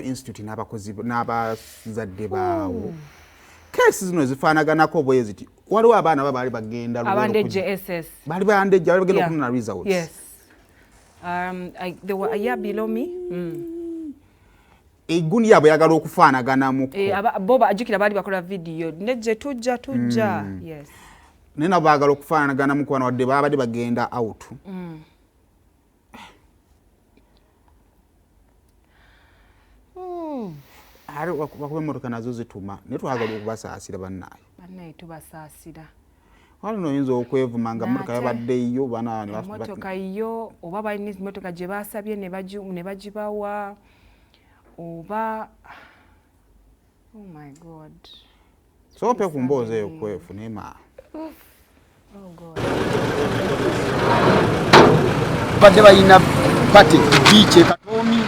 Institute n'abakozi n'abazadde baawo kesi zino zifaanaganako bwe ziti waliwo abaana babaali bagenda abande JSS bali bagenda okufuna results. Yes. They were a year below me. Egundi yabwe yagala okufaanaganamuko. Bo bajjukira baali bakola video nejje tujja. Yes. Nena baagala okufaanaganamuko wano wadde baabadde bagenda out. Hari wakuba emmotoka nazo zituma naye twagala okubasaasira bannaye tubasaasira wali noyinza okwevuma nga emmotoka yabaddeyo emmotoka yo oba balina emmotoka gye baasabye ne bagibawa oba oh my god sope ku mboozi eyo kwefunema badde balina pate biice Katomi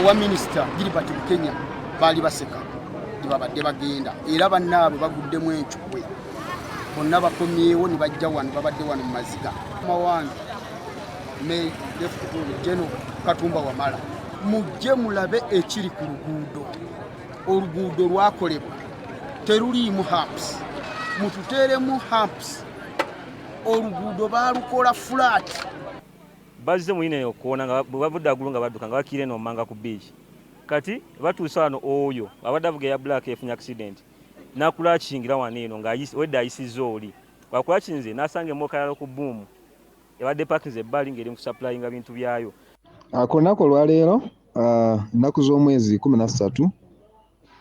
owa minisita Gilbert Kenya baali baseka babadde bagenda era bannaabwe baguddemu encukwe bonna bakomyewo ne bajja wano babadde wano mu maziga mawange me General Katumba Wamala mujje mulabe ekiri ku oluguudo lwakolebwa teruliimu humps mututeeremu humps oluguudo baalukola flat bazize muyine okuona nga bavudde agulu nga badduka nga bakire n'omanga ku beach kati batuusa wano oyo abadde avuga eya black efunye accident nakulakingira wano eno nga wedde ayisizza oli wakulakinze n'asanga emmotoka yalo ku boom ebadde pakinze ebbali ng'eri mu kusupplyinga bintu byayo. Ku lunaku olwaleero nnaku z'omwezi 13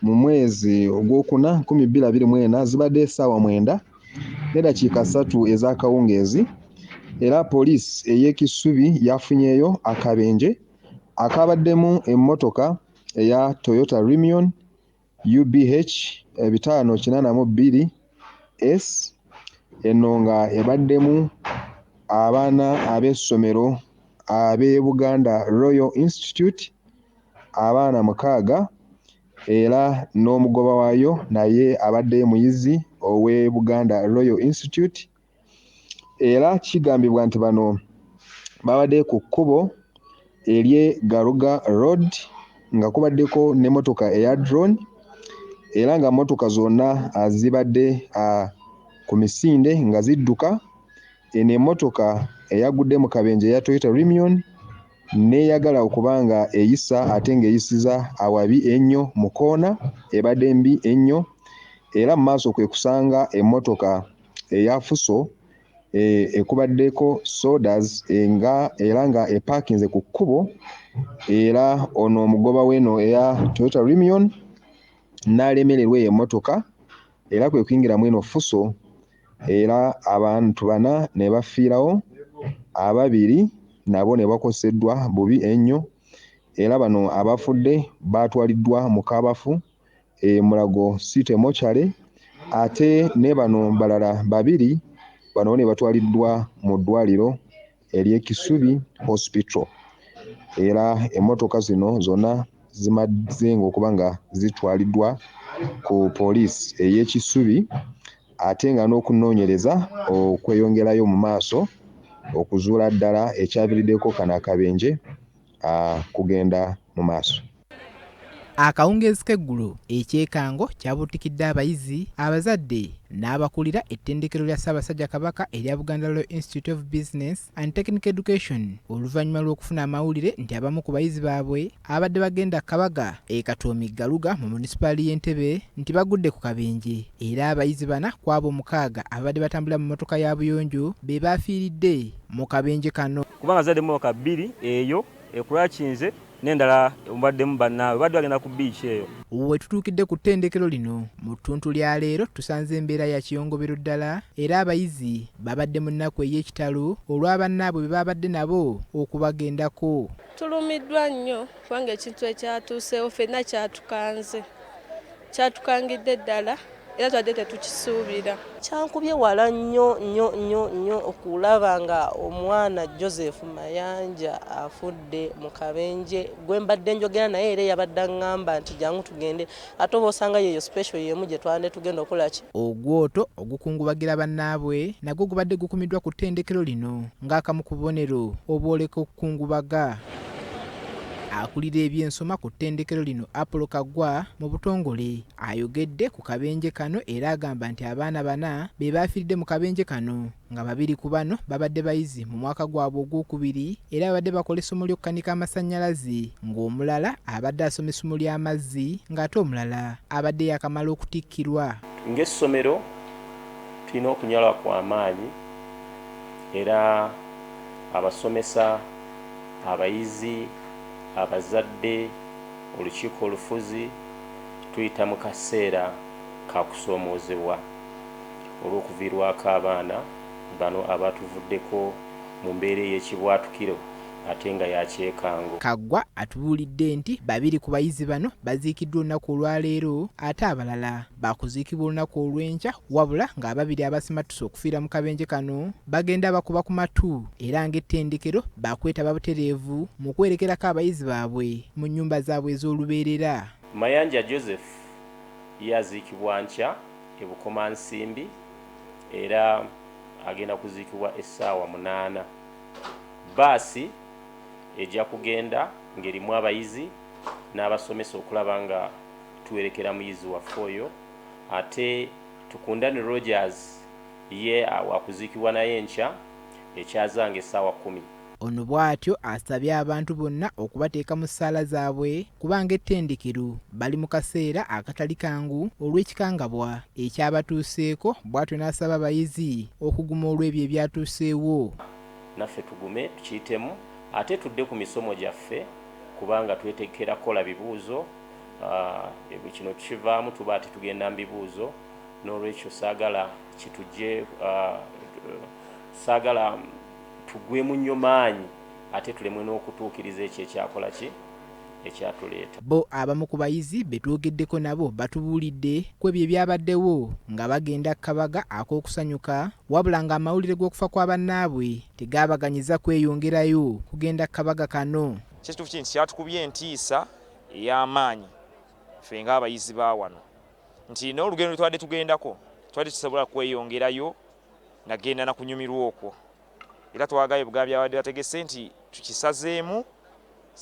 mu mwezi ogwokuna 2024 zibadde essaawa 9 n'eddakiika 3 ez'akawungeezi era poliisi ey'Ekisubi yafunyeeyo akabenje akabaddemu emmotoka eya Toyota Remion UBH 582 S eno nga ebaddemu abaana ab'essomero ab'e Buganda Royal Institute abaana 6 era n'omugoba waayo naye abadde muyizi ow'e Buganda Royal Institute era kigambibwa nti bano babadde ku kkubo ery'e Garuga Road nga kubaddeko n'emmotoka eya drone era nga mmotoka zonna zibadde ku misinde nga zidduka eno emmotoka eyagudde mu kabenje eya Toyota Remion neeyagala okubanga eyisa ate ng'eyisiza awabi ennyo mu koona ebadde mbi ennyo era mu maaso kwe kusanga emmotoka eya Fuso ekubaddeko sodas era nga epakinze ku kkubo era ono omugoba w'eno eya Toyota Remion n'alemererwa emmotoka era kwe kuyingiramu eno Fuso era abantu 4 ne bafiirawo 2 nabo ne bakoseddwa bubi ennyo era bano abafudde baatwaliddwa mu Kaabafu Mulago City Mochare ate ne bano balala 2 bano ne batwaliddwa mu ddwaliro ery'Ekisubi Hospital era emmotoka zino zonna zimaze okuba nga zitwaliddwa ku poliisi ey'Ekisubi ate nga n'okunoonyereza okweyongerayo mu maaso okuzuula ddala ekyaviiriddeko kano akabenje kugenda mu maaso. Akawungeezi k'eggulu ekyekango kyabuutikidde abayizi abazadde n'abakulira ettendekero lya Ssaabasajja Kabaka erya Buganda Royal Institute of Business and Technical Education oluvannyuma lw'okufuna amawulire nti abamu ku bayizi baabwe abadde bagenda Kabaga Katomi Galuga mu munisipaali y'Entebbe nti bagudde ku kabenje era abayizi 4 ku abo 6 abadde batambula mu mmotoka ya buyonjo be baafiiridde mu kabenje kano kubanga zadde emmotoka 2 eyo ekulakinze n'endala obaddemu bannaawe badde bagenda ku beach eyo. We tutuukidde ku ttendekero lino mu ttuntu lya leero tusanze embeera ya kiyongobero ddala era abayizi babadde mu nnaku ey'ekitalo olw'abannaabwe be babadde nabo okubagendako. Tulumiddwa nnyo kubanga ekintu ekyatuuseewo ffenna kyatukangidde ddala era twadde tetukisuubira. Kyankubye wala nnyo okulaba nga omwana Joseph Mayanja afudde mu kabenje gwe mbadde njogera naye era yabadde aŋŋamba nti jangu tugende ate oba osanga yeyo special yemu gye twande tugenda okukola ki. Ogwoto ogukungubagira bannaabwe nagwo gubadde gukumiddwa ku ttendekero lino ng'akamu ku bubonero obwoleka okukungubaga. akulira ebyensoma ku ttendekero lino Apollo Kaggwa mu butongole ayogedde ku kabenje kano era agamba nti abaana bana be baafiiridde mu kabenje kano nga 2 ku bano babadde bayizi mu mwaka gwabwe ogwokubiri era babadde bakola essomo ly'okukanika amasannyalaze ng'omulala abadde asoma essomo ly'amazzi ng'ate omulala abadde yakamala okutikkirwa. Ng'essomero tulina okunyala kw'amaanyi era abasomesa, abayizi, abazadde, olukiiko olufuzi tuyita mu kaseera ka kusoomoozebwa olw'okuviirwako abaana bano abatuvuddeko mu mbeera ey'ekibwatukiro ate nga yakyekango. Kaggwa atubuulidde nti 2 ku bayizi bano baziikiddwa olunaku olwaleero ate abalala baakuziikibwa olunaku olw'enkya wabula nga 2 abasimattuse okufiira mu kabenje kano bagenda bakuba ku matu era ng'ettendekero baakwetaba butereevu mu kwerekerako abayizi baabwe mu nnyumba zaabwe ez'olubeerera. Mayanja Joseph yaziikibwa nkya e Bukomansimbi era agenda kuziikibwa essaawa 8. Baasi ejja kugenda ng'erimu abayizi n'abasomesa okulaba nga tuwerekera muyizi waffe oyo ate Tukundani Rogers ye wakuziikibwa naye enkya ekyazanga essaawa 10. Ono bw'atyo asabye abantu bonna okubateeka mu ssaala zaabwe kubanga ettendekero bali mu kaseera akatali kangu olw'ekikangabwa ekyabatuuseeko bw'atyo n'asaba abayizi okuguma olw'ebyo ebyatuuseewo. Naffe tugume tukiyitemu ate tudde ku misomo gyaffe kubanga twetekera kola bibuuzo kino kivaamu tuba ati tugenda mu bibuuzo n'olwekyo saagala kitujje saagala tugwemu nnyo maanyi ate tulemwe n'okutuukiriza ekyo ekyakola ki ekyatuleeta. Bo abamu ku bayizi be twogeddeko nabo batubuulidde ku ebyo ebyabaddewo nga bagenda kabaga ak'okusanyuka wabula ng'amawulire g'okufa kwa bannaabwe tegaabaganyiza kweyongerayo kugenda kabaga kano. Kyekituufu kinti kyatukubye entiisa ey'amaanyi ffe ng'abayizi ba wano nti n'olugendo lwe twadde tugendako twali tusobola kweyongerayo nagenda na kunyumirwa okwo era twagaye bugaba byabadde bategese nti tukisazeemu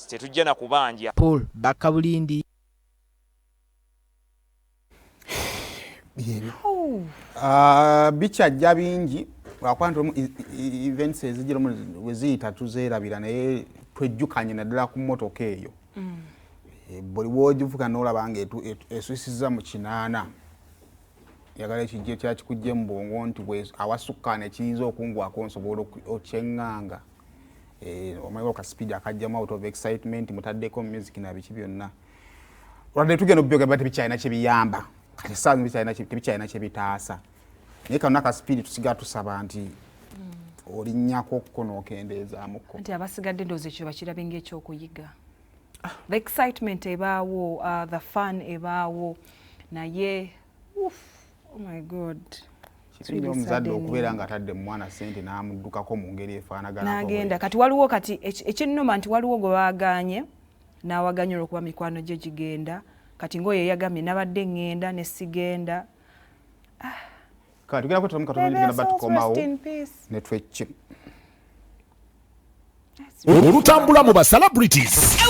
tetujja na kubanja. Paul Bakabulindi. Bikyajja bingi lwakuba events ezijira we ziyita tuzeerabira naye twejjukanye naddala ku mmotoka eyo. Buli w'ogivuga n'olaba nga eswisiza mu 8 yagala ekijjo kyakikujje mu bwongo nti awasukkaana ekiyinza okungwako nsobola okyeŋŋanga. Omanyi ka speed akajjamu out of excitement mutaddeko music na biki byonna. Wadde tugenda obyoga bati bikyalina kye biyamba. Kati essaawa tebikyalina kye bitaasa. Naye kano naka speed tusiga tusaba nti olinnyako kkono okendeezaamuko. Nti abasigadde ndowooza ekyo bakirabe ng'ekyokuyiga. The excitement ebaawo, the fun ebaawo naye oh my god. Kirina omuzadde okubeera ng'atadde mu mwana ssente n'amuddukako mu ngeri efaanaganako. N'agenda kati waliwo kati ekinnuma nti waliwo gwe baaganye n'awaganya olw'okuba mikwano gye gigenda kati ng'oyo yagambye nabadde ŋŋenda ne sigenda. Kati tugenda kwetulamu katono tugenda batukomawo ne twekki. Olutambula mu ba celebrities.